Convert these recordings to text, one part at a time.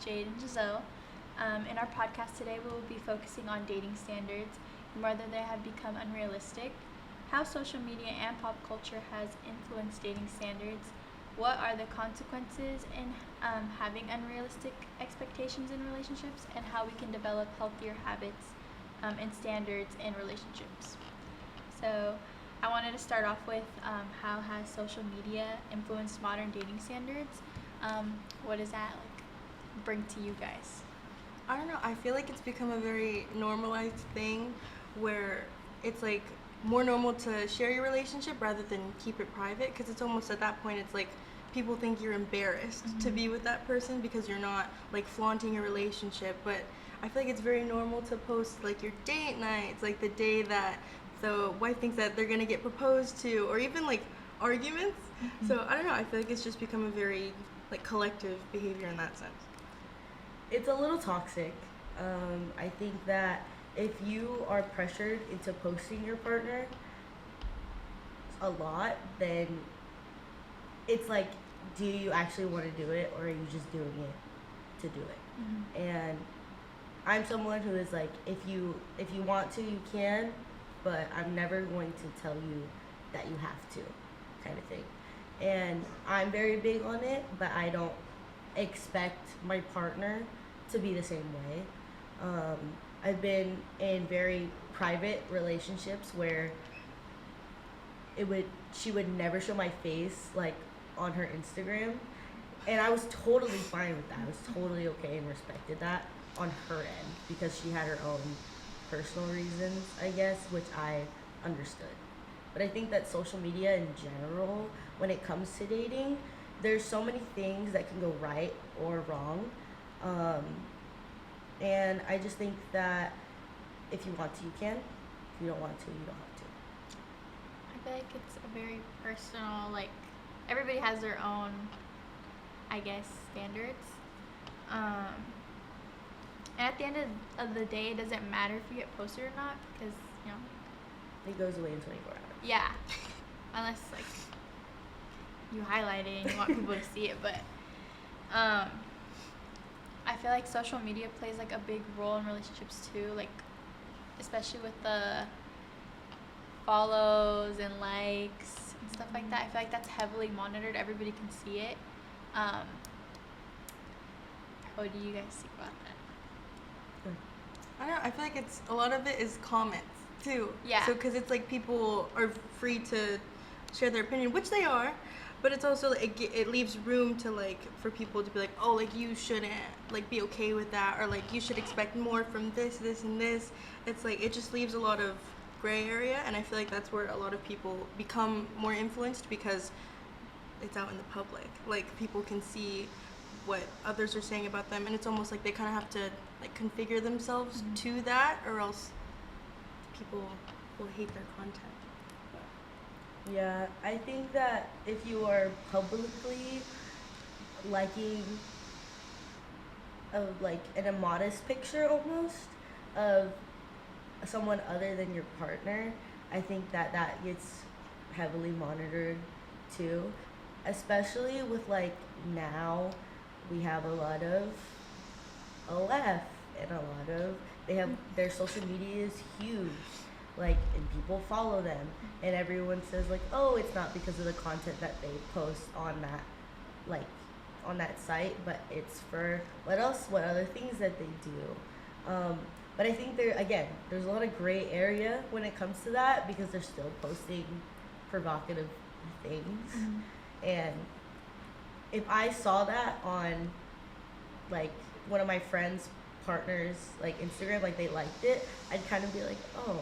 Jade and Giselle. In our podcast today, we will be focusing on dating standards and whether they have become unrealistic, how social media and pop culture has influenced dating standards, what are the consequences in having unrealistic expectations in relationships, and how we can develop healthier habits and standards in relationships. So I wanted to start off with how has social media influenced modern dating standards? What does that bring to you guys? I don't know. I feel like it's become a very normalized thing where it's more normal to share your relationship rather than keep it private, because it's almost at that point it's people think you're embarrassed to be with that person because you're not flaunting your relationship. But I feel like it's very normal to post your date nights, the day that the wife thinks that they're gonna get proposed to, or even arguments. So I don't know. I feel like it's just become a very collective behavior in that sense. It's a little toxic. I think that if you are pressured into posting your partner a lot, then it's do you actually want to do it, or are you just doing it to do it? And I'm someone who is if you want to, you can, but I'm never going to tell you that you have to, kind of thing. And I'm very big on it, but I don't expect my partner to be the same way. I've been in very private relationships where she would never show my face on her Instagram, and I was totally fine with that. I was totally okay and respected that on her end because she had her own personal reasons, I guess, which I understood. But I think that social media in general, when it comes to dating, there's so many things that can go right or wrong. And I just think that if you want to, you can. If you don't want to, you don't have to. I feel like it's a very personal, everybody has their own, I guess, standards. And at the end of the day, it doesn't matter if you get posted or not because, it goes away in 24 hours. Yeah. Unless, you highlight it and you want people to see it. But I feel like social media plays, a big role in relationships, too. Especially with the follows and likes and stuff like that. I feel like that's heavily monitored. Everybody can see it. What do you guys think about that? I don't know. I feel like it's a lot of it is comments too. Yeah. So because it's people are free to share their opinion, which they are, but it's also it leaves room to for people to be oh, you shouldn't be okay with that, or you should expect more from this, and this. It's it just leaves a lot of gray area, and I feel like that's where a lot of people become more influenced because it's out in the public. People can see what others are saying about them, and it's almost they kind of have to configure themselves to that, or else people will hate their content. Yeah, I think that if you are publicly liking an immodest picture almost of someone other than your partner, I think that gets heavily monitored too, especially with now we have a lot of OF and a lot of their social media is huge, and people follow them, and everyone says oh, it's not because of the content that they post on that on that site, but it's for what other things that they do. But I think there's a lot of gray area when it comes to that because they're still posting provocative things. And if I saw that on one of my friends' partners Instagram, they liked it, I'd kind of be oh,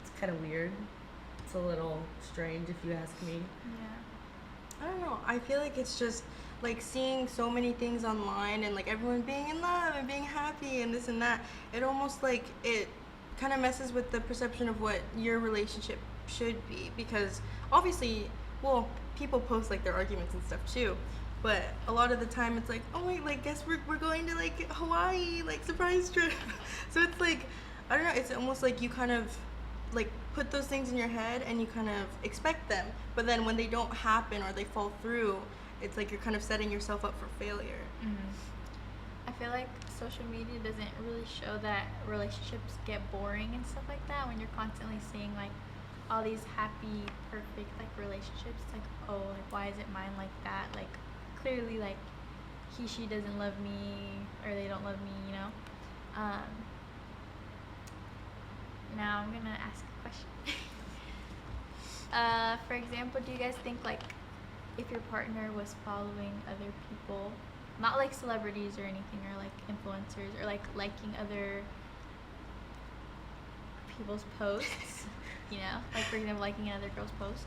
it's kind of weird. It's a little strange if you ask me. Yeah. I don't know. I feel like it's just seeing so many things online and everyone being in love and being happy and this and that. It almost it kind of messes with the perception of what your relationship should be, because obviously, well, people post their arguments and stuff too, but a lot of the time it's oh wait, guess we're going to Hawaii, surprise trip. So it's I don't know, it's almost you kind of put those things in your head and you kind of expect them, but then when they don't happen or they fall through, it's you're kind of setting yourself up for failure. feel like social media doesn't really show that relationships get boring and stuff like that when you're constantly seeing like all these happy, perfect like relationships. It's like, oh, like why isn't mine like that? Like clearly like she doesn't love me or they don't love me, you know. Now I'm gonna ask a question. For example, do you guys think like if your partner was following other people, not like celebrities or anything, or like influencers, or like liking other people's posts, you know, like for example, liking another girl's post,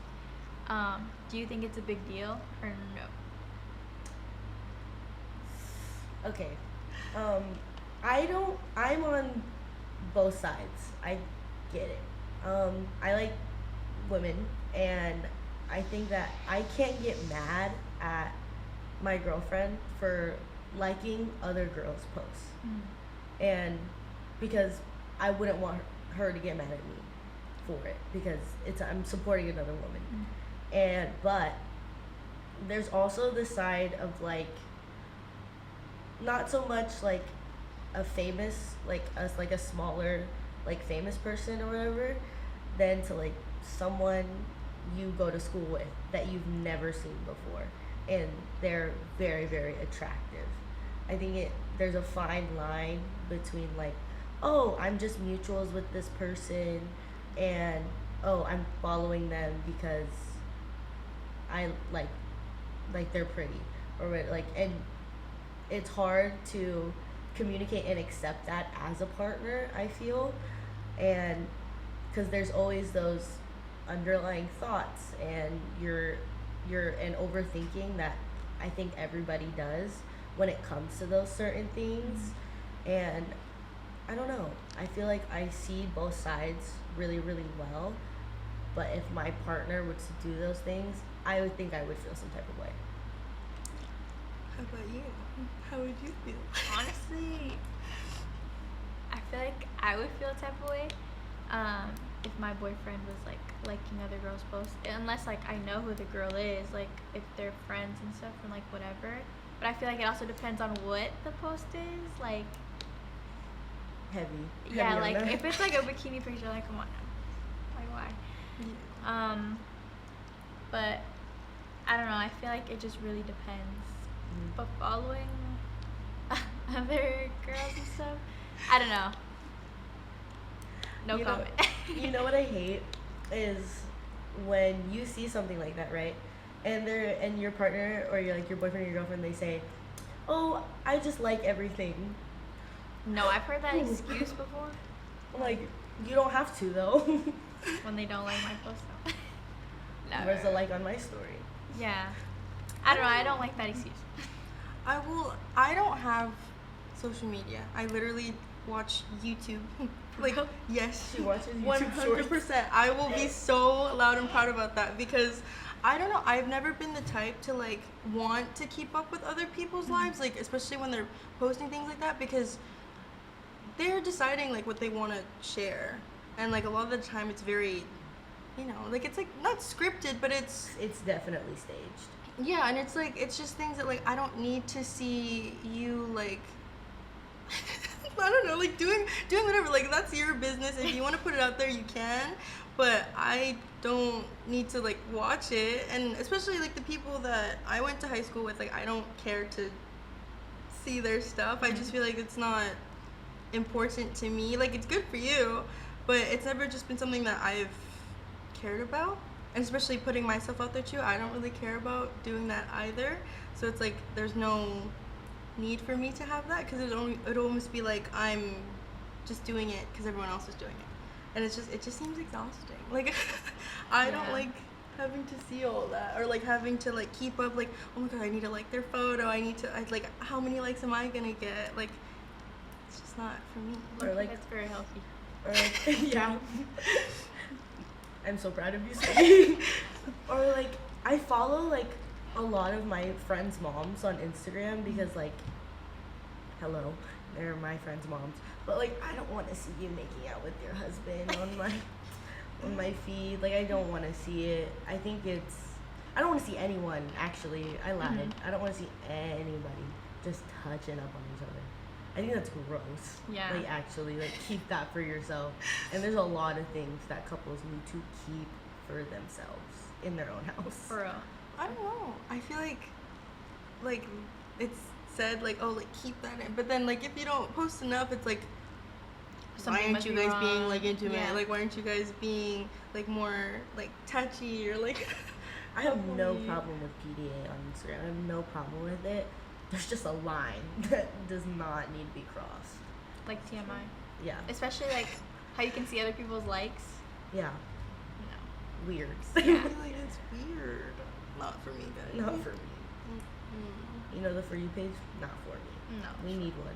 do you think it's a big deal or no? Okay. I'm on both sides. I get it. I like women, and I think that I can't get mad at my girlfriend for liking other girls' posts. And because I wouldn't want her to get mad at me for it, because I'm supporting another woman. But there's also the side of like, not so much like a famous, like us, like a smaller, like famous person or whatever, than to like someone you go to school with that you've never seen before, and they're very, very attractive. I think there's a fine line between like, oh, I'm just mutuals with this person, and oh, I'm following them because I like they're pretty, or like, and it's hard to communicate and accept that as a partner, I feel, and because there's always those underlying thoughts, and you're an overthinking that I think everybody does when it comes to those certain things. And I don't know, I feel like I see both sides really, really well, but if my partner were to do those things, I would think I would feel some type of way. How about you? How would you feel? Honestly, I feel like I would feel a type of way if my boyfriend was like liking other girls' posts, unless like I know who the girl is, like if they're friends and stuff and like whatever. But I feel like it also depends on what the post is, like Heavy yeah, on like that. if it's like a bikini picture, like come on now, like why? Yeah. But I don't know, I feel like it just really depends. But following other girls and stuff, I don't know. No comment. You know what I hate is when you see something like that, right? And your partner or your boyfriend or your girlfriend, they say, "Oh, I just like everything." No, I've heard that excuse before. Like, you don't have to though. When they don't like my post. No. Where's the like on my story? Yeah. I don't know, I don't like that excuse. I don't have social media. I literally watch YouTube. Like, yes. She watches YouTube shorts. 100%. I will be so loud and proud about that, because I don't know, I've never been the type to like want to keep up with other people's lives, like especially when they're posting things like that, because they're deciding like what they want to share, and like a lot of the time it's very, you know, like it's like not scripted, but it's definitely staged. yeah, and it's like it's just things that like I don't need to see you like I don't know, like doing whatever, like that's your business. If you want to put it out there, you can, but I don't need to like watch it. And especially like the people that I went to high school with, like I don't care to see their stuff. I just feel like it's not important to me. Like it's good for you, but it's never just been something that I've cared about. And especially putting myself out there too, I don't really care about doing that either. So it's like there's no need for me to have that, because it'd almost be like I'm just doing it because everyone else is doing it, and it just seems exhausting. Like I don't like having to see all that, or like having to like keep up, like oh my god, I need to like their photo, like how many likes am I gonna get, like it's just not for me. Or like That's very healthy. Or like, yeah. I'm so proud of you, Sadie. Or like I follow like a lot of my friends' moms on Instagram, because like, hello, they're my friends' moms. But like I don't want to see you making out with your husband on my feed. Like I don't want to see it. I think I don't want to see anyone, actually. I lied. I don't want to see anybody just touching up on each other. I think that's gross. Yeah. Like, actually, like, keep that for yourself. And there's a lot of things that couples need to keep for themselves in their own house. For real. I don't know. I feel like it's said like, oh, like keep that in, but then like if you don't post enough, it's like, Something why aren't must you be guys wrong. being like intimate? Yeah. Like why aren't you guys being like more like touchy or like? I have no coupley? problem with PDA on Instagram. I have no problem with it. There's just a line that does not need to be crossed. Like TMI. Yeah. Especially like how you can see other people's likes. Yeah. No. Weird. I Yeah. feel like it's weird. Not for me, guys. Not for me. Mm-mm. You know the For You page? Not for me. No. We need one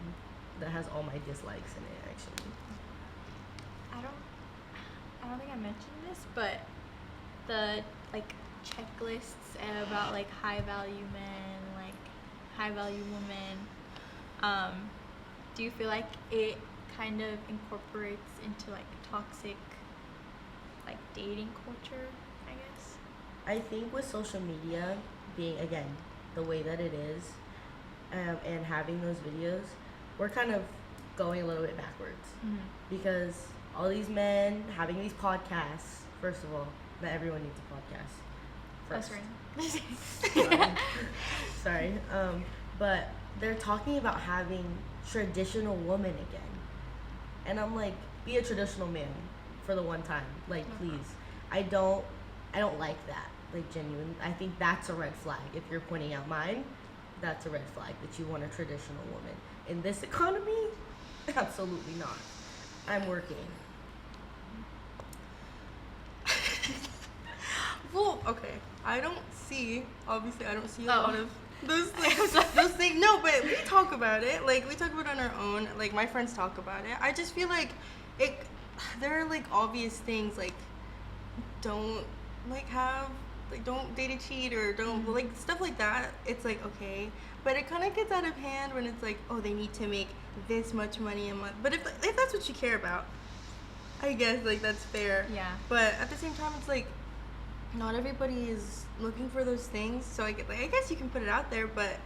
that has all my dislikes in it, actually. I don't think I mentioned this, but the like checklists about like high value men, like high value women, do you feel like it kind of incorporates into like toxic like dating culture, I guess? I think with social media being, again, the way that it is, and having those videos, we're kind of going a little bit backwards. Mm-hmm. Because all these men having these podcasts, first of all, not everyone needs a podcast. That's First. right. Sorry. But they're talking about having traditional women again. And I'm like, be a traditional man for the one time. Like, please. I don't like that. Like, genuine. I think that's a red flag. If you're pointing out mine, that's a red flag that you want a traditional woman. In this economy, absolutely not. I'm working. Well, okay. Obviously, I don't see a Oh. lot of those things. Those things. No, but we talk about it. Like, we talk about it on our own. Like, my friends talk about it. I just feel like there are, like, obvious things, like, don't, like, don't date a cheat or don't, like, stuff like that. It's, like, okay. But it kind of gets out of hand when it's, like, oh, they need to make this much money a month. But if that's what you care about, I guess, like, that's fair. Yeah. But at the same time, it's, like, not everybody is looking for those things, so I guess you can put it out there, but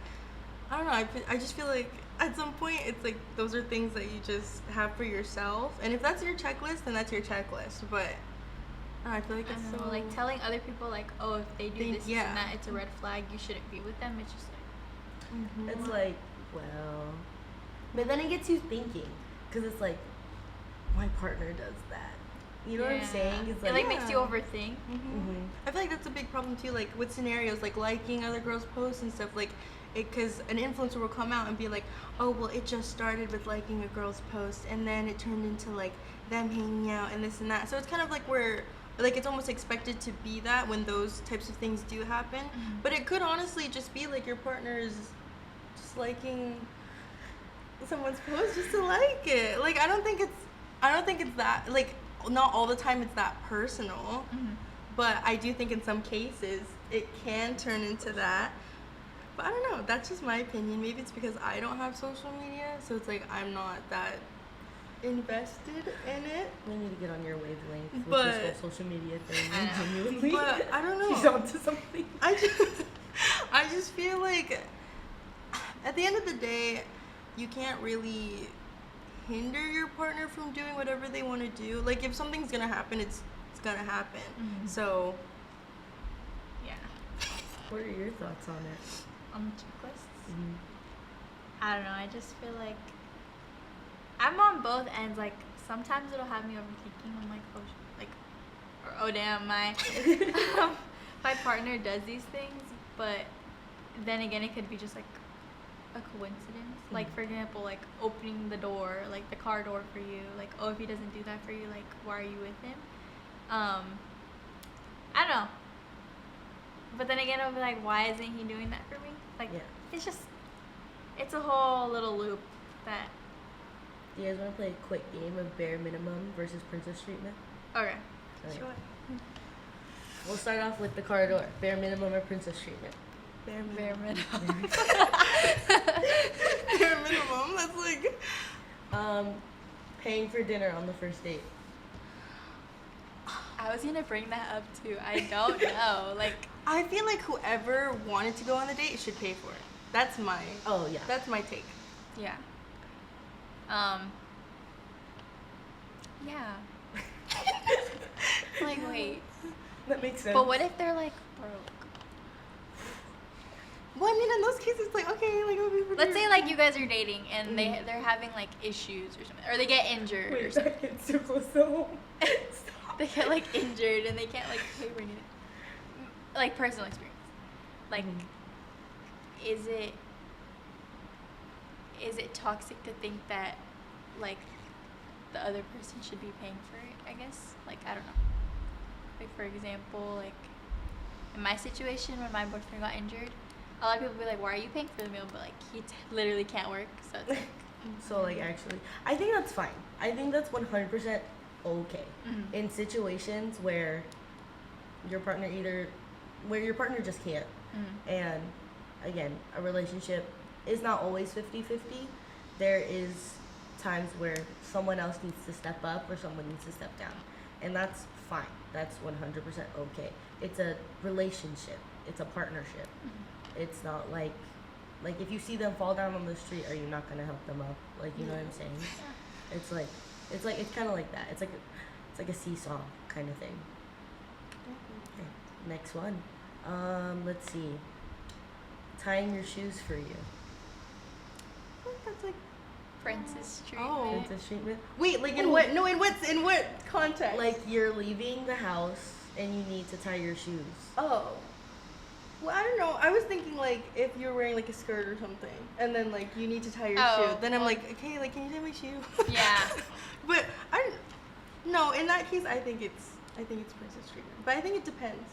I don't know. I just feel like at some point it's like those are things that you just have for yourself, and if that's your checklist, then that's your checklist. But I feel like I it's don't know, so like telling other people like, oh, if they do this yeah. and that, it's a red flag. You shouldn't be with them. It's just like, It's like, well. But then it gets you thinking. Because it's like, my partner does that. You know what I'm yeah. saying? It's It like makes you Yeah. overthink. I feel like that's a big problem too, like with scenarios like liking other girls' posts and stuff, like because an influencer will come out and be like, oh well, it just started with liking a girl's post and then it turned into like them hanging out and this and that. So it's kind of like where like it's almost expected to be that when those types of things do happen. But it could honestly just be like your partner is just liking someone's post just to like it. Like I don't think it's that, like, not all the time it's that personal. But I do think in some cases it can turn into that. But I don't know, that's just my opinion. Maybe it's because I don't have social media, so it's like I'm not that invested in it. We need to get on your wavelength with But- this whole social media thing. I know. Genuinely. But I don't know. She's onto something. I just feel like at the end of the day, you can't really hinder your partner from doing whatever they want to do. Like if something's gonna happen, it's gonna happen. So Yeah. What are your thoughts on it? On the checklists. Mm-hmm. I don't know. I just feel like I'm on both ends. Like sometimes it'll have me overthinking. I'm like, oh damn, my my partner does these things. But then again, it could be just like a coincidence. Like for example, like opening the door, like the car door for you. Like, oh, if he doesn't do that for you, like why are you with him? I don't know. But then again, I'll be like, why isn't he doing that for me? Like, Yeah. it's a whole little loop that. Do you guys want to play a quick game of bare minimum versus princess treatment? Okay. Okay. sure. We'll start off with the car door. Bare minimum or princess treatment? Bare Bare minimum. minimum. Bare minimum. That's like Paying for dinner on the first date. I was gonna bring that up too. I don't know. Like, I feel like whoever wanted to go on the date should pay for it. That's my Oh yeah. take. yeah. Yeah. Like, wait. That makes sense. But what if they're like broke? Well, I mean, in those cases, it's like, okay, like, Let's say like you guys are dating and they're having like issues or something, or they get injured or Wait, something. that gets too close to home. Stop. They get like injured and they can't like pay for anything. Like personal experience. Like, is it toxic to think that like the other person should be paying for it? I guess. Like, I don't know. Like, for example, like in my situation when my boyfriend got injured, a lot of people be like, "Why are you paying for the meal?" But like he literally can't work, so it's like. So like actually, I think that's fine. I think that's 100% okay in situations where your partner just can't. And again, a relationship is not always 50-50. There is times where someone else needs to step up or someone needs to step down, and that's fine. That's 100% okay. It's a relationship. It's a partnership. It's not like if you see them fall down on the street, are you not gonna help them up? Like, you know what I'm saying? Yeah. It's kind of like that. It's like a seesaw kind of thing. Okay, next one. Let's see. Tying your shoes for you. I think that's like, Princess treatment. Oh. Princess treatment. wait, like in what? No, in what context? Like you're leaving the house and you need to tie your shoes. oh. Well, I don't know. I was thinking like if you're wearing like a skirt or something, and then like you need to tie your shoe. Then I'm like, okay, like can you tie my shoe? Yeah. But no. In that case, I think it's princess treatment. But I think it depends.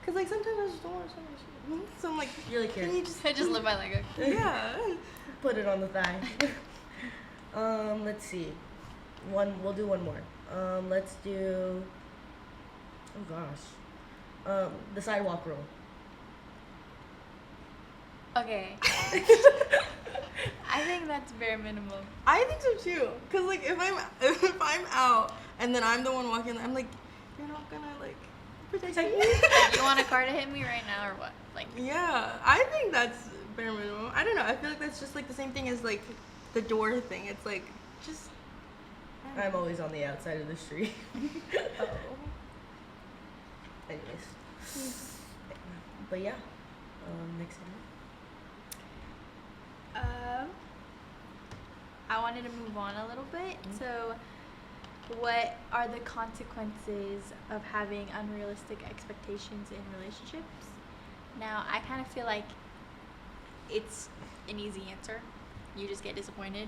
Cause like sometimes I just don't want to tie my shoe. So I'm like, You're like, here. can you just? I just live my Lego. Yeah. Put it on the thigh. Let's see. We'll do one more. Let's do. Oh gosh. The sidewalk rule. Okay. I think that's bare minimum. I think so too. Cause like if I'm out and then I'm the one walking, I'm like, you're not gonna like protect me. Like, you want a car to hit me right now or what? Like. Yeah, I think that's bare minimum. I don't know. I feel like that's just like the same thing as like the door thing. It's like just. I'm always on the outside of the street. Oh. Anyways. But yeah. Next one. I wanted to move on a little bit. So, what are the consequences of having unrealistic expectations in relationships? Now, I kind of feel like it's an easy answer. You just get disappointed.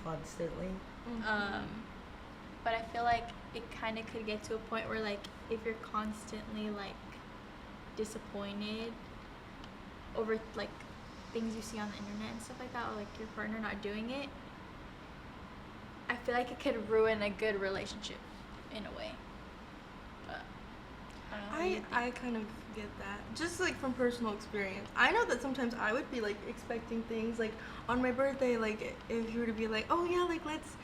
Constantly. But I feel like it kind of could get to a point where, like, if you're constantly, like, disappointed over, like, things you see on the internet and stuff like that, or, like, your partner not doing it, I feel like it could ruin a good relationship in a way. But, I don't know. What do you think? I kind of get that. Just like from personal experience. I know that sometimes I would be like expecting things like on my birthday, like if you were to be like, oh yeah, like let's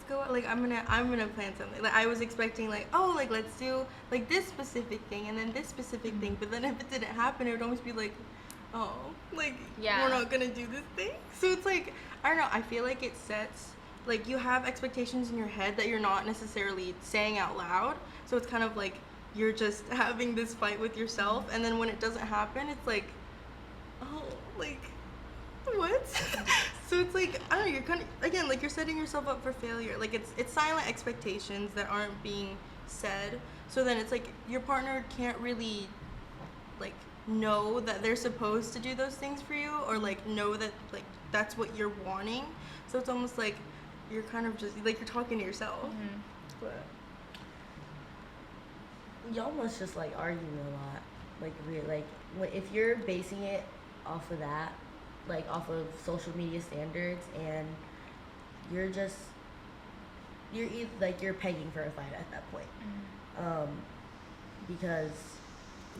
go out, like I'm gonna plan something. Like I was expecting like, oh, like let's do like this specific thing and then this specific thing, but then if it didn't happen, it would almost be like, oh, like Yeah. we're not gonna do this thing. So it's like, I don't know, I feel like it sets like you have expectations in your head that you're not necessarily saying out loud. So it's kind of like you're just having this fight with yourself, and then when it doesn't happen, it's like, oh, like what? So it's like, I don't know, you're kind of, again, like you're setting yourself up for failure. Like it's silent expectations that aren't being said. So then it's like your partner can't really like know that they're supposed to do those things for you, or like know that like that's what you're wanting. So it's almost like you're kind of just like you're talking to yourself. But Y'all must just like argue a lot. Like if you're basing it off of that, like off of social media standards, and you're you're pegging for a fight at that point. Because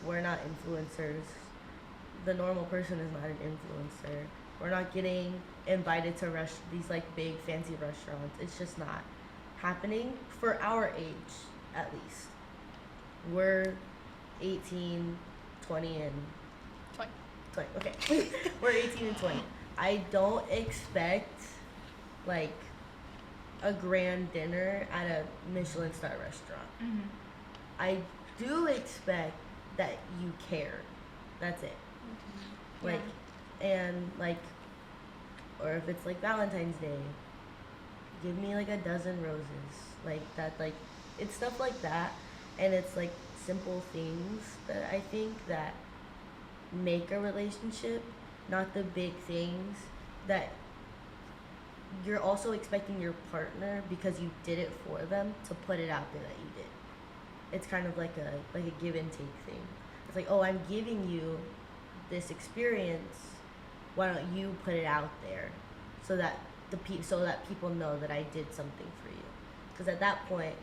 we're not influencers. The normal person is not an influencer. We're not getting invited to these like big fancy restaurants. It's just not happening for our age, at least. We're 18, 20, and 20. Okay. We're 18 and 20. I don't expect like a grand dinner at a Michelin star restaurant. Mm-hmm. I do expect that you care. That's it. Like, and like, or if it's like Valentine's Day, give me like a dozen roses. Like that, like, it's stuff like that. And it's like simple things that I think that make a relationship, not the big things that you're also expecting your partner, because you did it for them, to put it out there that you did. It's kind of like a give and take thing. It's like, oh, I'm giving you this experience. Why don't you put it out there, so that so that people know that I did something for you? Because at that point,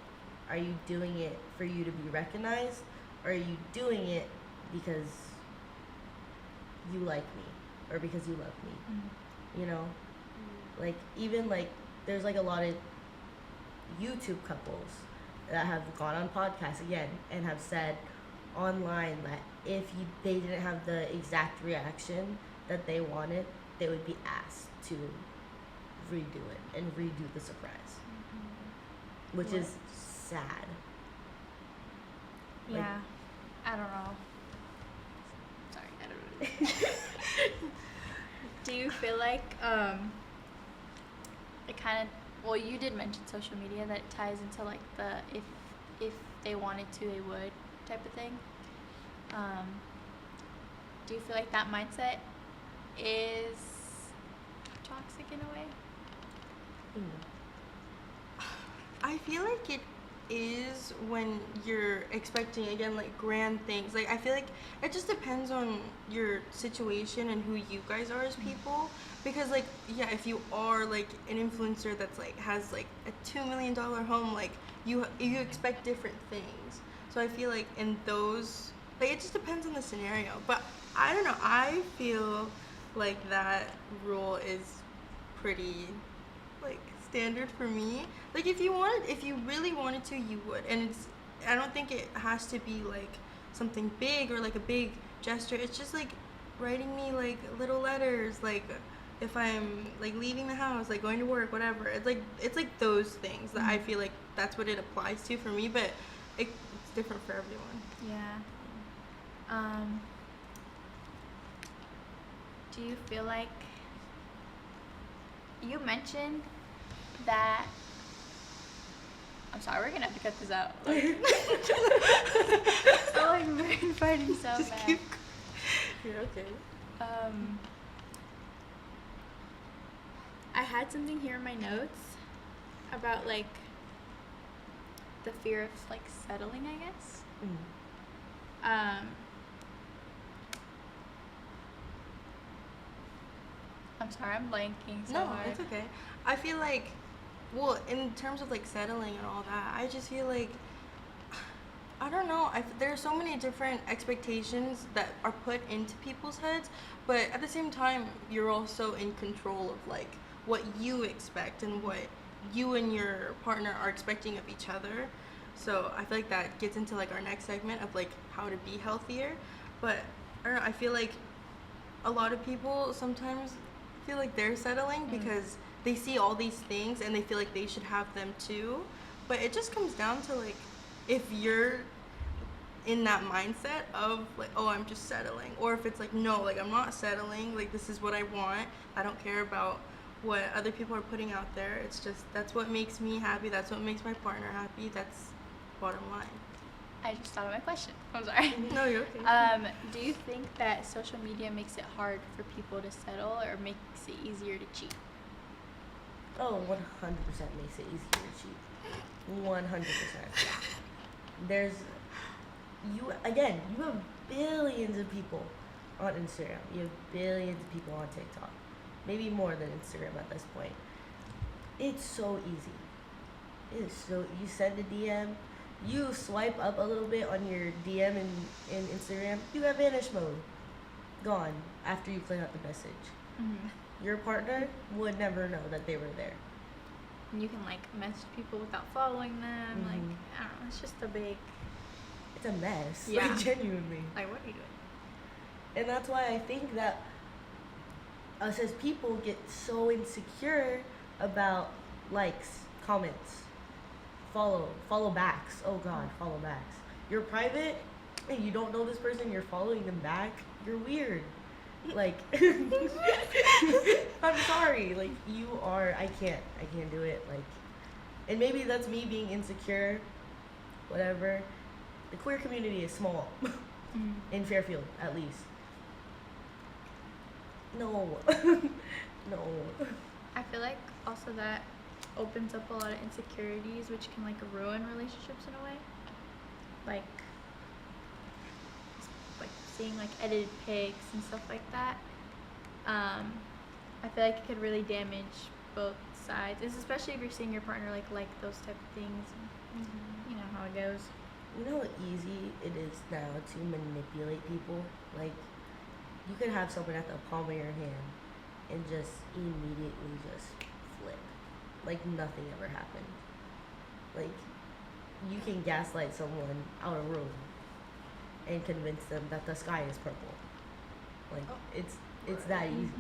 are you doing it for you to be recognized, or are you doing it because you like me or because you love me? Mm-hmm. You know, like, even like there's like a lot of YouTube couples that have gone on podcasts again and have said online that if they didn't have the exact reaction that they wanted, they would be asked to redo it and redo the surprise, which What? is sad. Like- Yeah. I don't know. Sorry, I don't know. Do you feel like it kind of, well, you did mention social media, that it ties into like the if they wanted to they would type of thing. Do you feel like that mindset is toxic in a way? I feel like it is when you're expecting, again, like grand things. Like, I feel like it just depends on your situation and who you guys are as people. Because, like, yeah, if you are like an influencer that's like has like a $2 million home, like you expect different things. So I feel like in those, like, it just depends on the scenario. But I don't know. I feel like that rule is pretty like standard for me. Like, if you really wanted to, you would. And I don't think it has to be like something big or like a big gesture. It's just like writing me like little letters, like if I'm like leaving the house, like going to work, whatever. It's like those things that I feel like that's what it applies to for me, but it's different for everyone. Yeah. Do you feel like you mentioned that? I'm sorry, we're gonna have to cut this out. Like, oh, like we're fighting so Just bad. keep. You're okay. I had something here in my notes about like the fear of like settling, I guess. I'm sorry, I'm blanking so No, hard. it's okay. I feel like, well, in terms of like settling and all that, I just feel like, I don't know. There are so many different expectations that are put into people's heads, but at the same time, you're also in control of like what you expect and what you and your partner are expecting of each other. So I feel like that gets into like our next segment of like how to be healthier. But I don't know. I feel like a lot of people sometimes feel like they're settling because they see all these things and they feel like they should have them too. But it just comes down to like, if you're in that mindset of like, oh, I'm just settling, or if it's like, no, like, I'm not settling, like, this is what I want, I don't care about what other people are putting out there, it's just that's what makes me happy, that's what makes my partner happy, that's bottom line. I just thought of my question. I'm sorry. No, you're okay. Do you think that social media makes it hard for people to settle, or makes it easier to cheat? Oh, 100% makes it easier to cheat. 100%. You have billions of people on Instagram. You have billions of people on TikTok. Maybe more than Instagram at this point. It's so easy. You send a DM, you swipe up a little bit on your DM in Instagram, you have vanish mode. Gone after you click out the message. Mm-hmm. Your partner would never know that they were there. And you can like message people without following them. Like, I don't know. It's just a big. It's a mess. Yeah. Like, genuinely. Like, what are you doing? And that's why I think that us as people get so insecure about likes, comments, follow backs. Oh God, follow backs. You're private and you don't know this person. You're following them back. You're weird. Like, I'm sorry. Like, you are. I can't do it. Like, and maybe that's me being insecure. Whatever. The queer community is small. In Fairfield, at least. No. No. I feel like also that opens up a lot of insecurities, which can like ruin relationships in a way. Like seeing like edited pics and stuff like that. I feel like it could really damage both sides, it's especially if you're seeing your partner like those type of things. And, you know how it goes. You know how easy it is now to manipulate people? Like, you could have someone at the palm of your hand and just immediately just flip. Like nothing ever happened. Like, you can gaslight someone out of room and convince them that the sky is purple. Like, it's that easy.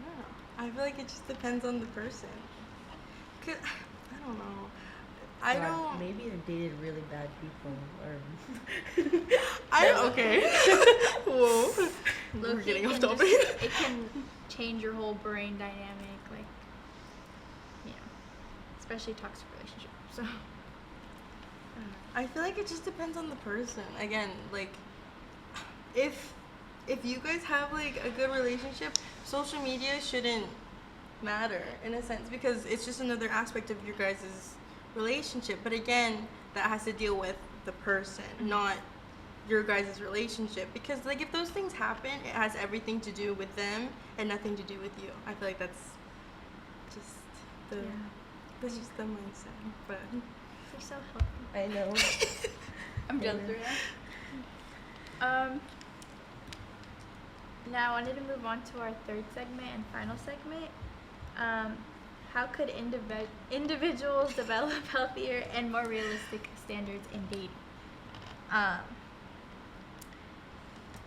Yeah. I feel like it just depends on the person. 'Cause, I don't know. I God, don't. Maybe I dated really bad people, or Okay. Whoa. We're Low-key getting off can topic. it can change your whole brain dynamic, like, you know, especially toxic relationships. So I feel like it just depends on the person. Again, like, if you guys have like a good relationship, social media shouldn't matter in a sense, because it's just another aspect of your guys' relationship. But again, that has to deal with the person, not your guys' relationship, because like if those things happen, it has everything to do with them and nothing to do with you. I feel like that's just that's just the mindset. But you're so healthy. I know. I'm done through that. Now I wanted to move on to our third segment and final segment. How could individuals develop healthier and more realistic standards in dating?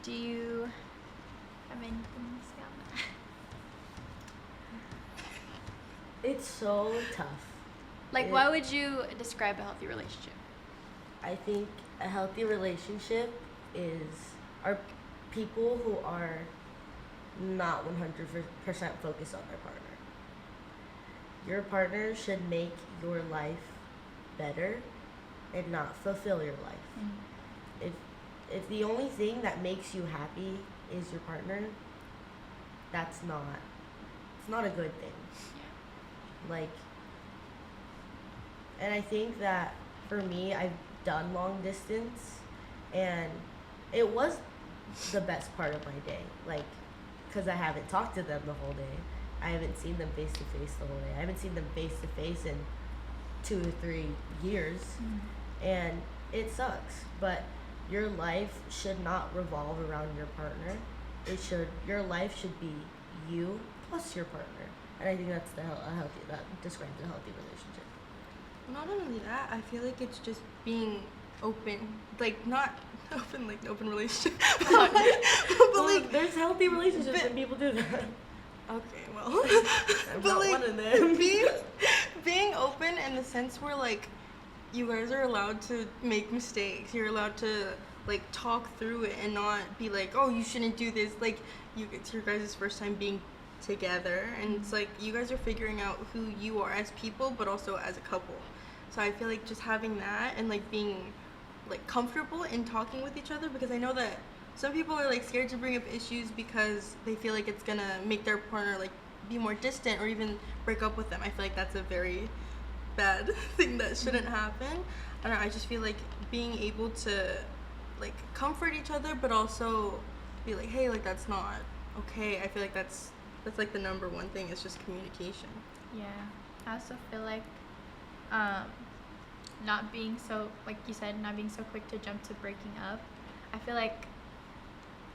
Do you have anything to say on that? It's so tough. Like, why would you describe a healthy relationship? I think a healthy relationship are people who are not 100% focused on their partner. Your partner should make your life better and not fulfill your life. If the only thing that makes you happy is your partner, it's not a good thing. Like, and I think that for me, I've done long distance, and it was the best part of my day. Like, because I haven't talked to them the whole day. I haven't seen them face to face the whole day. I haven't seen them face to face in 2 to 3 years, and it sucks. But your life should not revolve around your partner. Your life should be you plus your partner, and I think that describes a healthy relationship. not only that, I feel like it's just being open, like not open like an open relationship, but like there's healthy relationships and people do that. Okay, well, I'm but not like one of them. being open in the sense where like you guys are allowed to make mistakes. You're allowed to like talk through it and not be like, oh, you shouldn't do this. Like it's your guys' first time being together, and it's like you guys are figuring out who you are as people, but also as a couple. So I feel like just having that and like being like comfortable in talking with each other, because I know that some people are like scared to bring up issues because they feel like it's gonna make their partner like be more distant or even break up with them. I feel like that's a very bad thing that shouldn't happen. I don't know, I just feel like being able to like comfort each other, but also be like, hey, like that's not okay. I feel like that's like the number one thing, is just communication. Yeah, I also feel like not being so, like you said, not being so quick to jump to breaking up. I feel like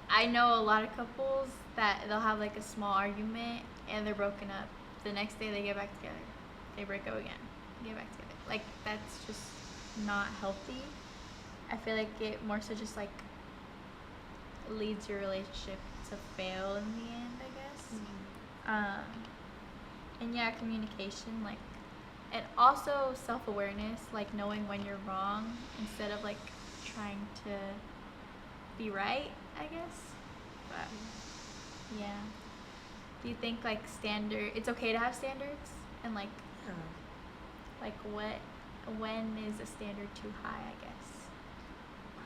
I know a lot of couples that they'll have like a small argument and they're broken up. The next day they get back together. They break up again. Get back together. Like, that's just not healthy. I feel like it more so just like leads your relationship to fail in the end, I guess. And yeah, communication, like And also self-awareness, like knowing when you're wrong instead of like trying to be right, I guess. But yeah. Do you think like it's okay to have standards? And like when is a standard too high, I guess?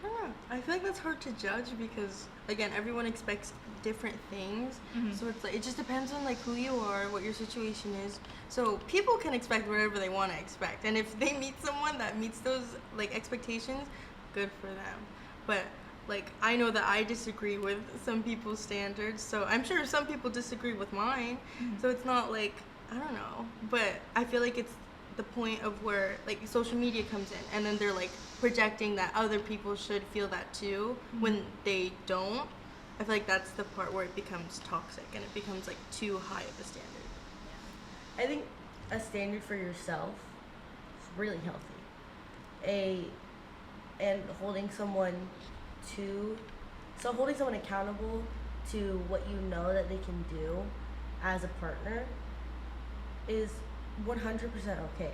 I don't know. I feel like that's hard to judge because again, everyone expects different things. So it's like it just depends on like who you are, what your situation is. So people can expect whatever they want to expect, and if they meet someone that meets those like expectations, good for them. But like I know that I disagree with some people's standards, so I'm sure some people disagree with mine. So it's not like I don't know, but I feel like it's the point of where like social media comes in, and then they're like projecting that other people should feel that too when they don't. I feel like that's the part where it becomes toxic and it becomes like too high of a standard. I think a standard for yourself is really healthy. And holding someone accountable to what you know that they can do as a partner is 100% okay.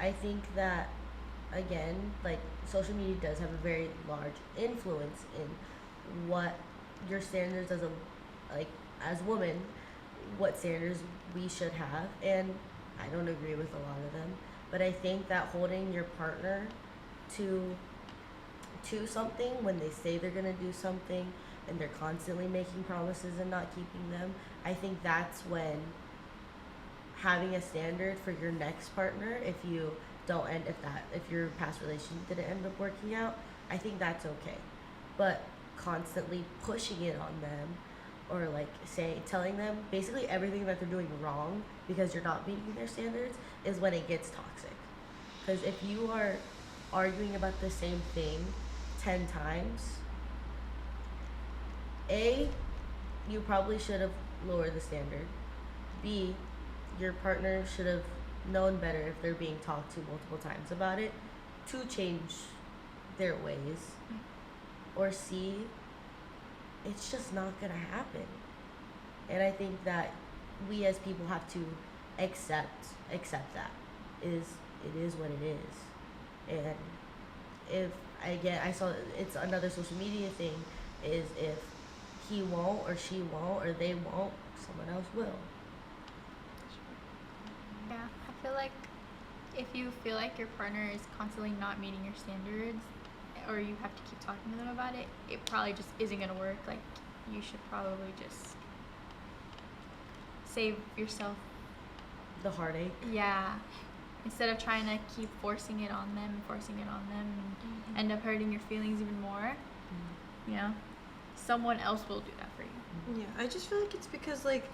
I think that again, like social media does have a very large influence in what your standards as women, what standards we should have, and I don't agree with a lot of them, but I think that holding your partner to something when they say they're gonna do something and they're constantly making promises and not keeping them, I think that's when having a standard for your next partner, if your past relationship didn't end up working out, I think that's okay. But constantly pushing it on them or like telling them basically everything that they're doing wrong because you're not meeting their standards is when it gets toxic. Because if you are arguing about the same thing 10 times, A, you probably should have lowered the standard. B, your partner should have known better if they're being talked to multiple times about it to change their ways. Or C, it's just not gonna happen. And I think that we as people have to accept that. It is what it is. And I saw it's another social media thing is if he won't or she won't or they won't, someone else will. Yeah, I feel like if you feel like your partner is constantly not meeting your standards or you have to keep talking to them about it, it probably just isn't going to work. Like, you should probably just save yourself The heartache. Yeah. Instead of trying to keep forcing it on them and end up hurting your feelings even more, you know, someone else will do that for you. Yeah, I just feel like it's because like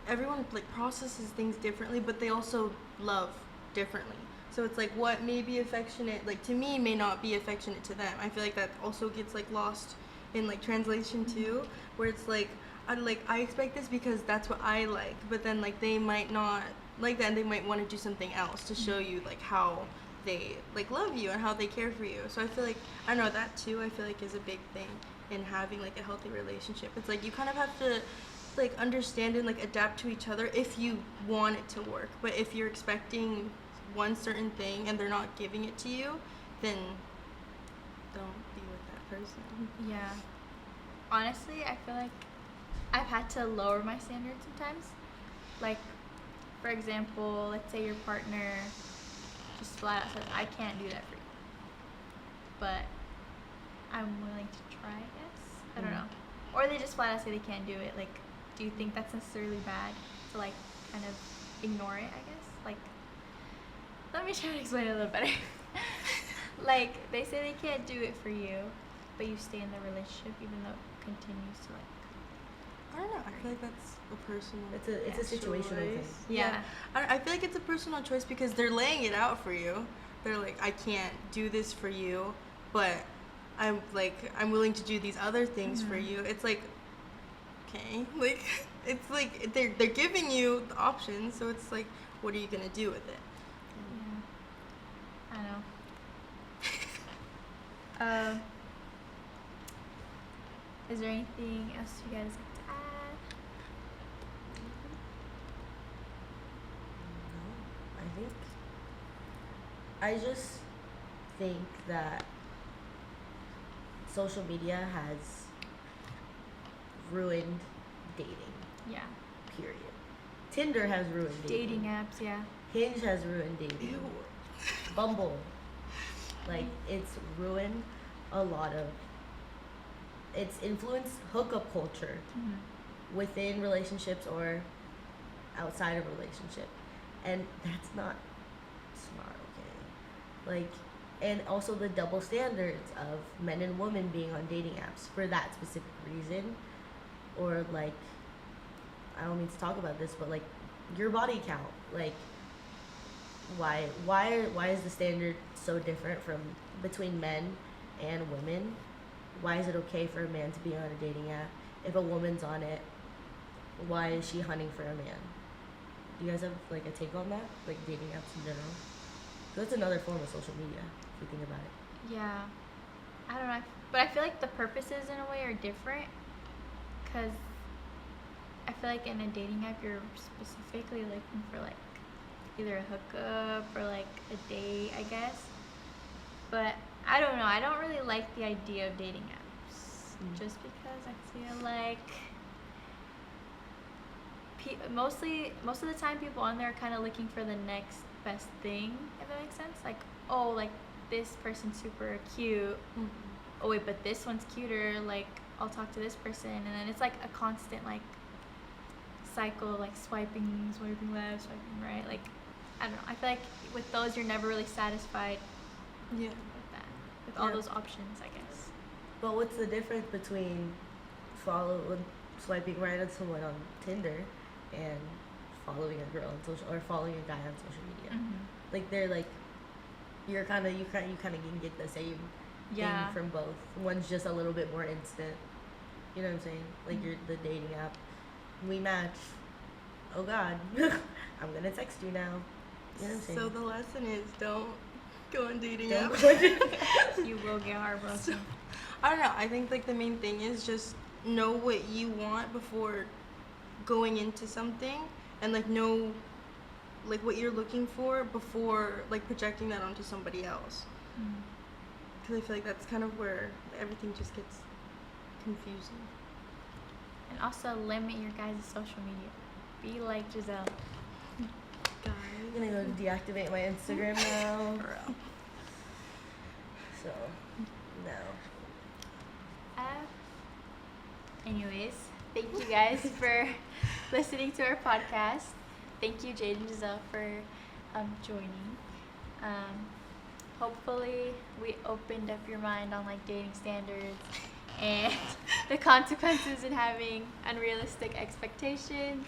everyone like processes things differently, but they also love differently. So it's like what may be affectionate, like to me, may not be affectionate to them. I feel like that also gets like lost in like translation too, where it's like I expect this because that's what I like, but then like they might not like that, and they might want to do something else to show you like how they like love you and how they care for you. So I feel like I don't know, that too I feel like is a big thing in having like a healthy relationship. It's like you kind of have to like understand and like adapt to each other if you want it to work. But if you're expecting one certain thing and they're not giving it to you, then don't be with that person. Yeah. Honestly, I feel like I've had to lower my standards sometimes. Like, for example, let's say your partner just flat out says, I can't do that for you. But I'm willing to try, I guess. I don't know. Or they just flat out say they can't do it. Like, do you think that's necessarily bad to, like, kind of ignore it, I guess? Like, let me try to explain it a little better. Like, they say they can't do it for you, but you stay in the relationship even though it continues to, like, I don't know. I feel like that's a personal. It's a situational thing. Yeah. I feel like it's a personal choice because they're laying it out for you. They're like, I can't do this for you, but I'm willing to do these other things for you. It's like, okay, like it's like they're giving you the options, so it's like, what are you gonna do with it? Yeah. I know. Is there anything else you guys like to add? No, I think I just think that social media has ruined dating. Yeah. Period. Tinder has ruined dating. Dating apps, yeah. Hinge has ruined dating. Ew. Bumble. Like, it's ruined a lot of. It's influenced hookup culture within relationships or outside of relationship. And that's not smart, okay? Like, and also the double standards of men and women being on dating apps for that specific reason. Or, like, I don't mean to talk about this, but, like, your body count. Like, why is the standard so different from between men and women? Why is it okay for a man to be on a dating app? If a woman's on it, why is she hunting for a man? Do you guys have, like, a take on that? Like, dating apps in general? 'Cause that's another form of social media, if you think about it. Yeah. I don't know. But I feel like the purposes in a way are different. Because I feel like in a dating app, you're specifically looking for, like, either a hookup or, like, a date, I guess. But I don't know. I don't really like the idea of dating apps. Just because I feel like most of the time people on there are kind of looking for the next best thing, if that makes sense. Like, oh, like, this person's super cute. Oh, wait, but this one's cuter. Like, I'll talk to this person. And then it's, like, a constant, like, cycle, like, swiping left, swiping right. Like, I don't know. I feel like with those, you're never really satisfied Yeah. with that. With all Yeah. those options, I guess. But what's the difference between swiping right on someone on Tinder and following a girl on social, or following a guy on social media? Like, they're like, you kind of can get the same Yeah. thing from both. One's just a little bit more instant. You know what I'm saying? Like, you're the dating app. We match. Oh God, I'm gonna text you now. You know what I'm saying? So the lesson is don't go on dating Don't apps. go- You will get heartbroken. So, I don't know. I think, like, the main thing is just know what you want before going into something, and, like, know, like, what you're looking for before, like, projecting that onto somebody else. Because I feel like that's kind of where everything just gets confusing. And also limit your guys' social media. Be like Giselle. Guys. I'm gonna go deactivate my Instagram now. For real. So, no. Anyways, thank you guys for listening to our podcast. Thank you, Jade and Giselle, for joining. Hopefully, we opened up your mind on, like, dating standards and the consequences in having unrealistic expectations,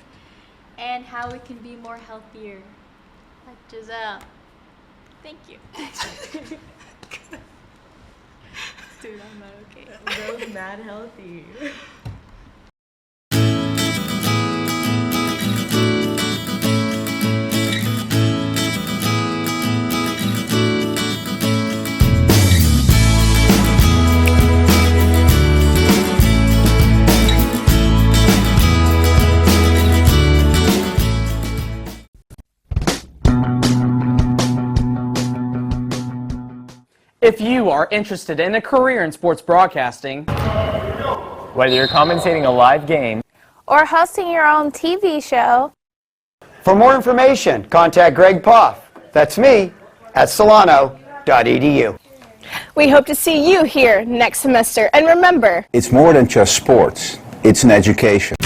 and how we can be more healthier. Like Giselle. Thank you. Dude, I'm not okay. Girl's mad healthy. If you are interested in a career in sports broadcasting, whether you're commentating a live game or hosting your own TV show, for more information, contact Greg Poff. That's me at solano.edu. we hope to see you here next semester. And remember, It's more than just sports. It's an education.